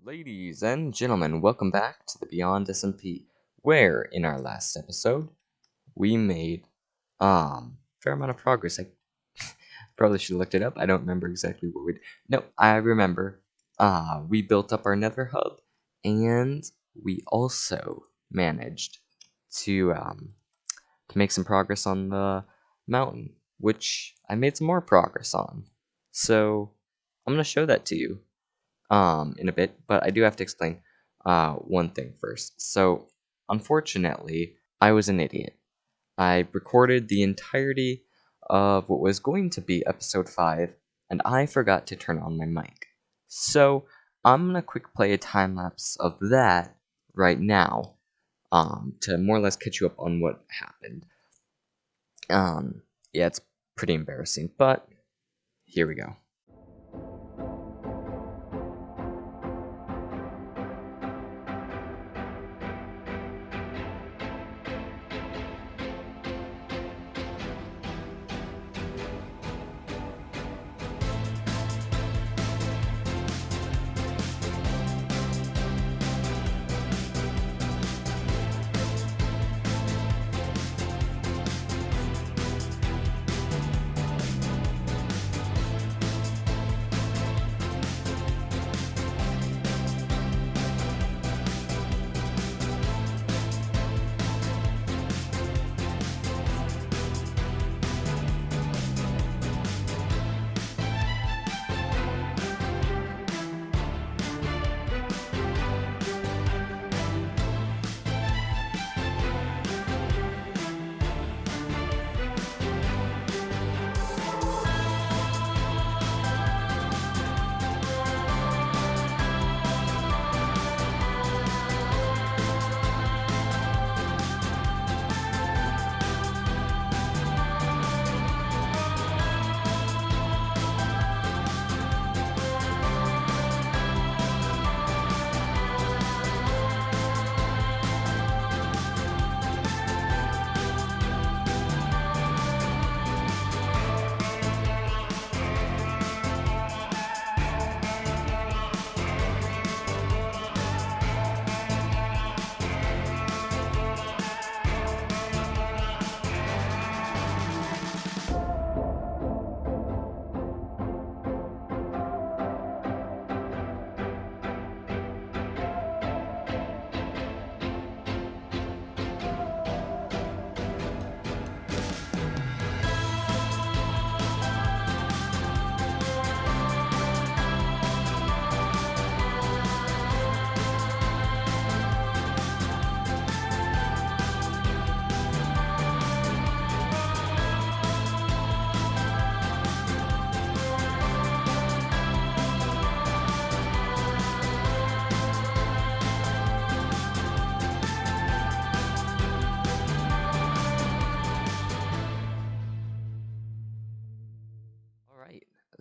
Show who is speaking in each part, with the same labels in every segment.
Speaker 1: Ladies and gentlemen, welcome back to the Beyond SMP, where in our last episode we made fair amount of progress. I probably should have looked it up. I don't remember exactly what we did. No, I remember. We built up our nether hub, and we also managed to make some progress on the mountain, which I made some more progress on. So I'm gonna show that to you in a bit, but I do have to explain one thing first. So, unfortunately, I was an idiot. I recorded the entirety of what was going to be episode 5, and I forgot to turn on my mic. So, I'm gonna quick play a time lapse of that right now to more or less catch you up on what happened. Yeah, it's pretty embarrassing, but here we go.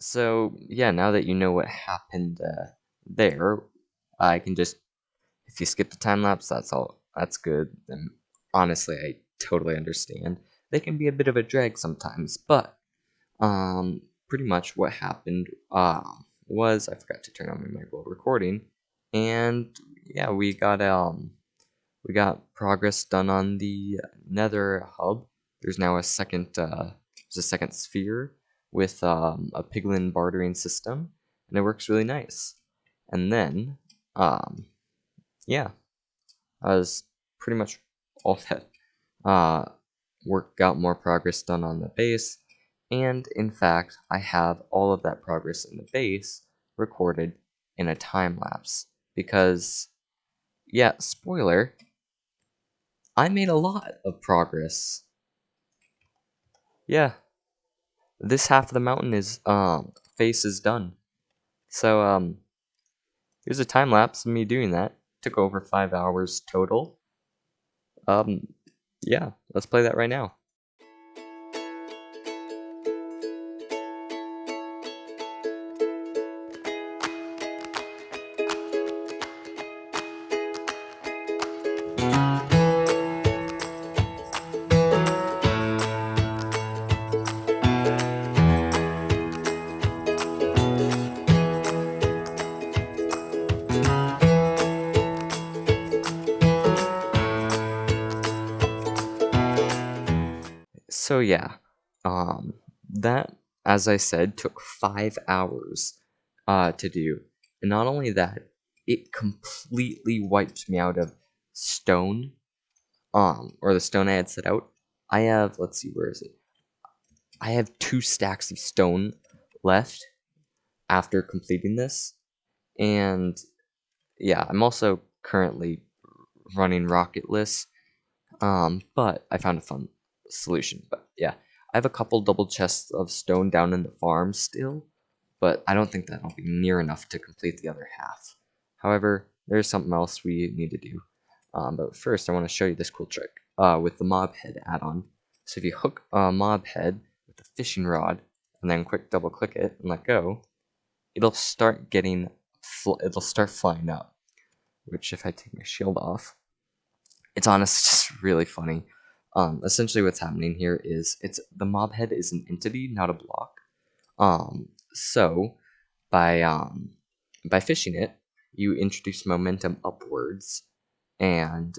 Speaker 1: So, yeah, now that you know what happened there, I can just, if you skip the time lapse, that's good. And honestly, I totally understand. They can be a bit of a drag sometimes, but pretty much what happened was I forgot to turn on my mic while recording, and yeah, we got progress done on the nether hub. There's now a second sphere with a Piglin bartering system, and it works really nice. And then, yeah, that was pretty much all that. Got more progress done on the base, and in fact, I have all of that progress in the base recorded in a time lapse because, yeah, spoiler, I made a lot of progress. Yeah, this half of the mountain is face is done. So here's a time lapse of me doing that. Took over 5 hours total. Yeah, let's play that right now. So yeah, that, as I said, took 5 hours to do. And not only that, it completely wiped me out of stone, or the stone I had set out. I have, let's see, where is it? I have 2 stacks of stone left after completing this. And yeah, I'm also currently running rocketless. But I found a fun solution. But yeah, I have a couple double chests of stone down in the farm still, but I don't think that'll be near enough to complete the other half. However, there's something else we need to do. But first, I want to show you this cool trick with the mob head add-on. So if you hook a mob head with a fishing rod and then quick double click it and let go, it'll start getting it'll start flying up. Which, if I take my shield off, it's honestly just really funny. Essentially, what's happening here is the mob head is an entity, not a block. So by fishing it, you introduce momentum upwards, and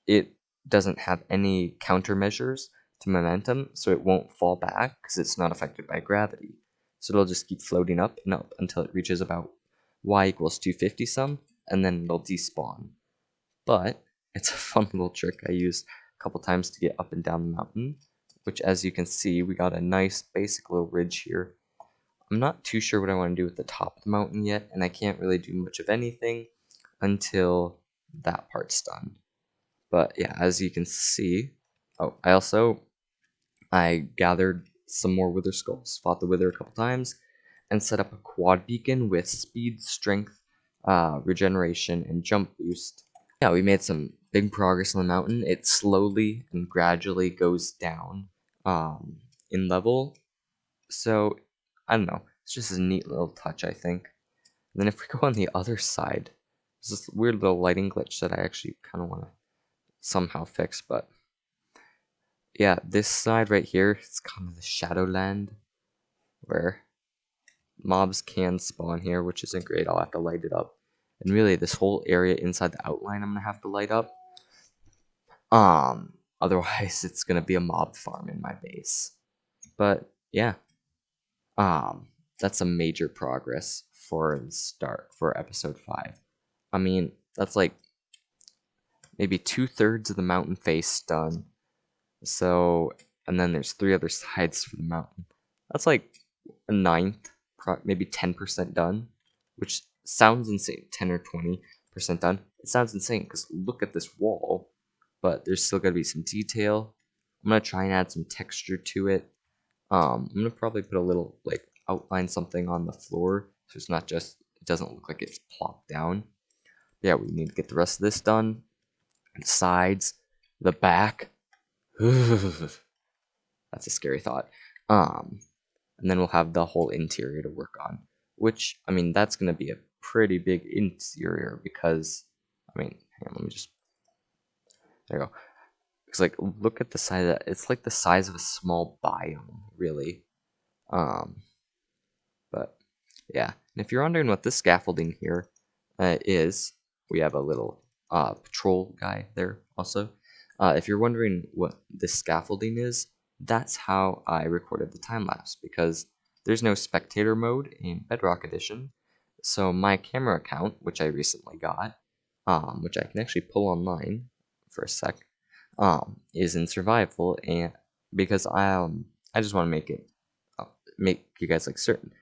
Speaker 1: it doesn't have any countermeasures to momentum, so it won't fall back because it's not affected by gravity. So it'll just keep floating up and up until it reaches about y equals 250 some, and then it'll despawn. But it's a fun little trick I used a couple times to get up and down the mountain, which, as you can see, we got a nice basic little ridge here. I'm not too sure what I want to do with the top of the mountain yet, and I can't really do much of anything until that part's done. But yeah, as you can see, oh, I gathered some more wither skulls, fought the wither a couple times, and set up a quad beacon with speed, strength, regeneration, and jump boost. Yeah, we made some big progress on the mountain. It slowly and gradually goes down in level. So, I don't know. It's just a neat little touch, I think. And then if we go on the other side, there's this weird little lighting glitch that I actually kind of want to somehow fix. But yeah, this side right here, it's kind of the Shadowland where mobs can spawn here, which isn't great. I'll have to light it up. And really, this whole area inside the outline I'm going to have to light up. Otherwise it's gonna be a mob farm in my base. But yeah, that's a major progress for the start for episode 5. I mean, that's like maybe 2/3 of the mountain face done. So, and then there's 3 other sides for the mountain. That's like a ninth, maybe 10% done, which sounds insane. 10 or 20% done. It sounds insane because look at this wall. But there's still gotta be some detail. I'm gonna try and add some texture to it. I'm gonna probably put a little like outline something on the floor so it's not just, it doesn't look like it's plopped down. Yeah, we need to get the rest of this done. The sides, the back. That's a scary thought. And then we'll have the whole interior to work on. Which, I mean, that's gonna be a pretty big interior because, I mean, hang on, let me just, there you go. Because, like, look at the size of that. It's like the size of a small biome, really. But, yeah. And if you're wondering what this scaffolding here is, we have a little patrol guy there also. If you're wondering what this scaffolding is, that's how I recorded the time-lapse, because there's no spectator mode in Bedrock Edition. So my camera account, which I recently got, which I can actually pull online for a sec, is in survival, and because I just want to make you guys like certain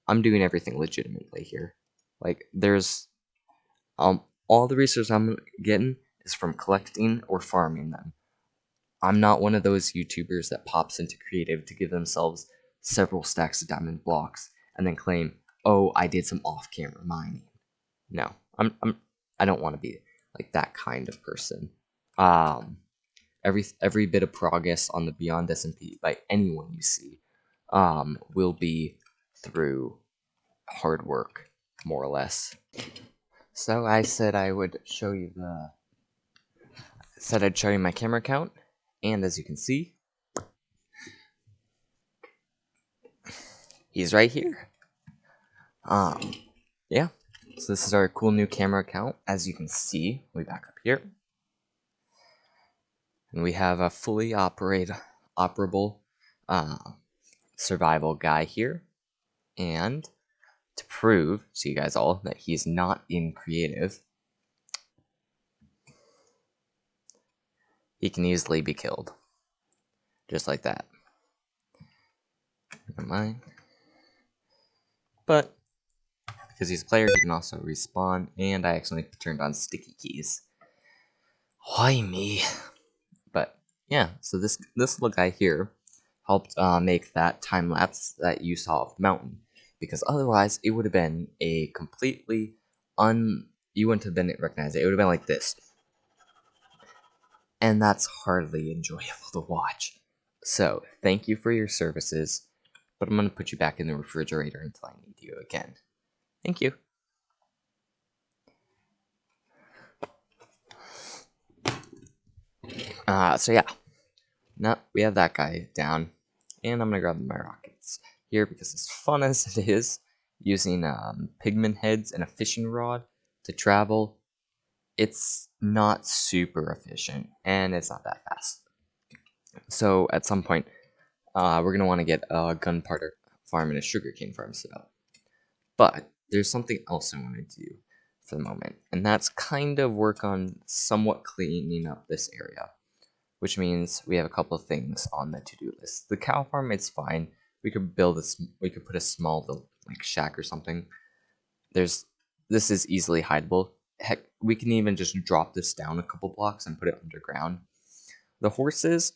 Speaker 1: I'm doing everything legitimately here. Like there's all the resources I'm getting is from collecting or farming them. I'm not one of those YouTubers that pops into creative to give themselves several stacks of diamond blocks and then claim, "Oh, I did some off-camera mining." No, I don't want to be like that kind of person. Every bit of progress on the Beyond SMP by anyone you see will be through hard work, more or less. So I said I would show you I'd show you my camera account, and as you can see, he's right here. Yeah. So this is our cool new camera account. As you can see, we back up here. And we have a fully operable survival guy here. And to prove to you guys all that he's not in creative, he can easily be killed. Just like that. Never mind. But because he's a player, he can also respawn, and I accidentally turned on sticky keys. Why me? But yeah, so this little guy here helped make that time lapse that you saw of the mountain, because otherwise it would have been a completely you wouldn't have been recognized. It would have been like this, and that's hardly enjoyable to watch. So thank you for your services, but I'm gonna put you back in the refrigerator until I need you again. Thank you. So yeah, now we have that guy down, and I'm gonna grab my rockets here because as fun as it is using pigman heads and a fishing rod to travel, it's not super efficient and it's not that fast. So at some point, we're gonna want to get a gunpowder farm and a sugarcane farm set up. But there's something else I want to do for the moment, and that's kind of work on somewhat cleaning up this area, which means we have a couple of things on the to-do list. The cow farm, it's fine. We could build this. We could put a small little like shack or something. This is easily hideable. Heck, we can even just drop this down a couple blocks and put it underground. The horses,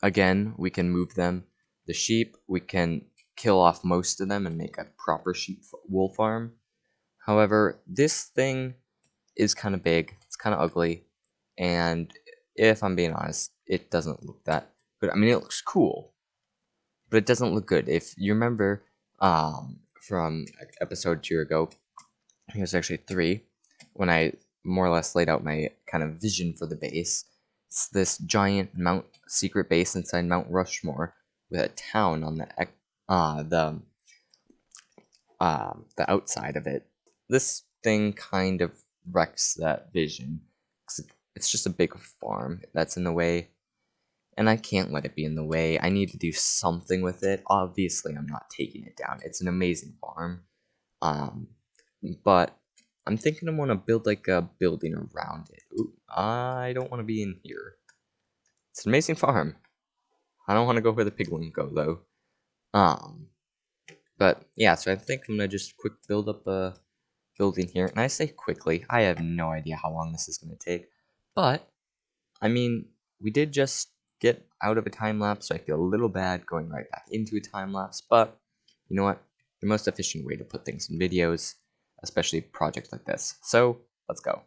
Speaker 1: again, we can move them. The sheep, we can kill off most of them and make a proper sheep wool farm. However, this thing is kind of big. It's kind of ugly, and if I'm being honest, it doesn't look that good. I mean, it looks cool, but it doesn't look good. If you remember from episode 2 ago, I think it was actually 3, when I more or less laid out my kind of vision for the base. It's this giant secret base inside Mount Rushmore with a town on the outside of it. This thing kind of wrecks that vision. It's just a big farm that's in the way, and I can't let it be in the way. I need to do something with it. Obviously, I'm not taking it down. It's an amazing farm, but I'm thinking I want to build like a building around it. Ooh, I don't want to be in here. It's an amazing farm. I don't want to go where the piglin go though. But yeah, so I think I'm gonna just quick build up a building here, and I say quickly. I have no idea how long this is gonna take, but I mean, we did just get out of a time lapse, so I feel a little bad going right back into a time lapse. But you know what? The most efficient way to put things in videos, especially projects like this. So let's go.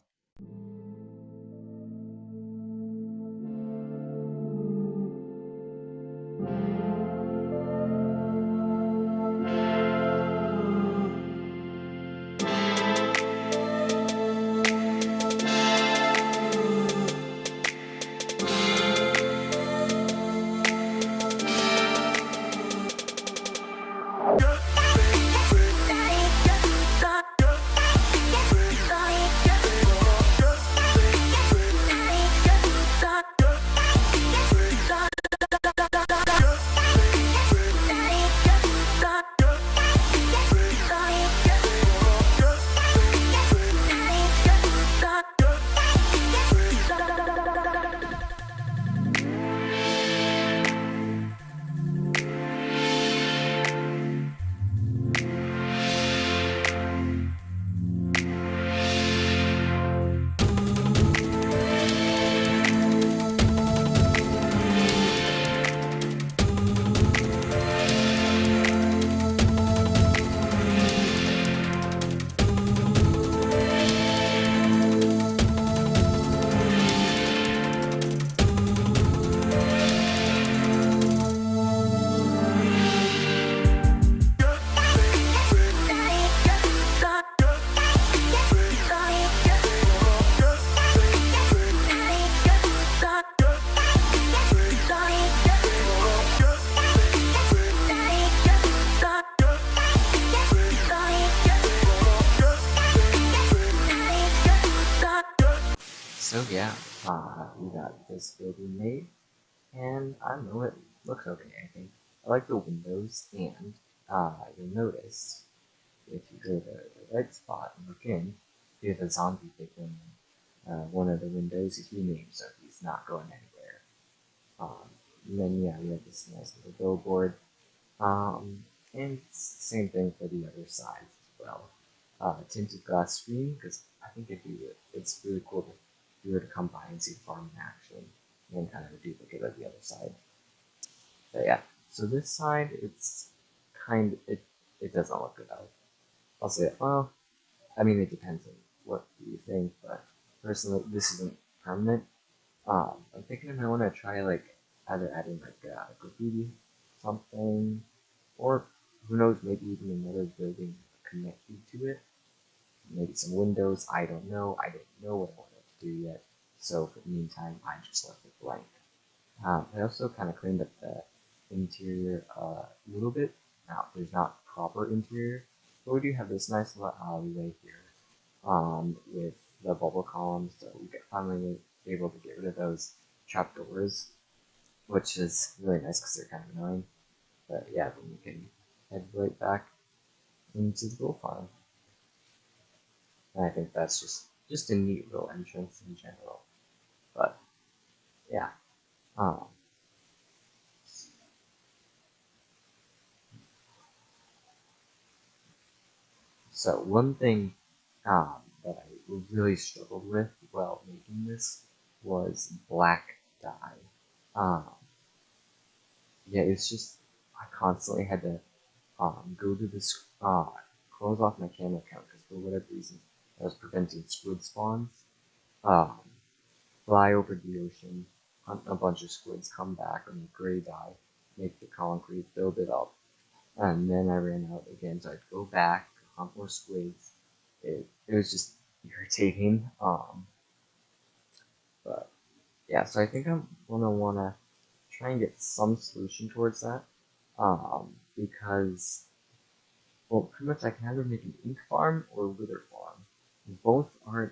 Speaker 1: So yeah, we got this building made. and I don't know, it looks okay, I think. I like the windows, and you'll notice if you go to the right spot and look in, you have a zombie Piglin. One of the windows is renamed, so he's not going anywhere. And then, yeah, we have this nice little billboard. And it's the same thing for the other sides as well. Tinted glass screen, because I think it's really cool if you were to come by and see the farm in action, and kind of a duplicate of the other side. But yeah, so this side, it's it doesn't look good. I'll say, well, I mean, it depends on what you think, but personally, this isn't permanent. I'm thinking I might want to try like either adding like graffiti, something, or who knows, maybe even another building connected to it. Maybe some windows. I don't know. I don't know what I wanted to do yet. So for the meantime, I just left it blank. I also kind of cleaned up the interior a little bit. Now, there's not proper interior, but we do have this nice little alleyway here with the bubble columns, so we get finally able to get rid of those trapdoors, which is really nice because they're kind of annoying. But yeah, then we can head right back into the bull farm. And I think that's just a neat little entrance in general. But yeah, um, so one thing that I really struggled with while making this was black dye. Um, yeah, it's just I constantly had to go to this close off my camera account because for whatever reason I was preventing squid spawns. Um, Fly over the ocean, hunt a bunch of squids, come back, and gray dye, make the concrete, build it up, and then I ran out again, so I'd go back, hunt more squids. It was just irritating. But yeah, so I think I'm gonna wanna try and get some solution towards that. Because well, pretty much I can either make an ink farm or a wither farm. Both aren't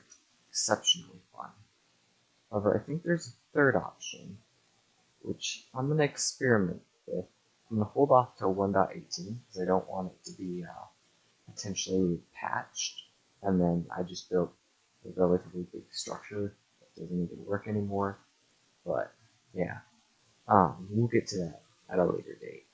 Speaker 1: exceptionally fun. However, I think there's a third option, which I'm going to experiment with. I'm going to hold off till 1.18 because I don't want it to be potentially patched. And then I just built a relatively big structure that doesn't even work anymore. But yeah, we'll get to that at a later date.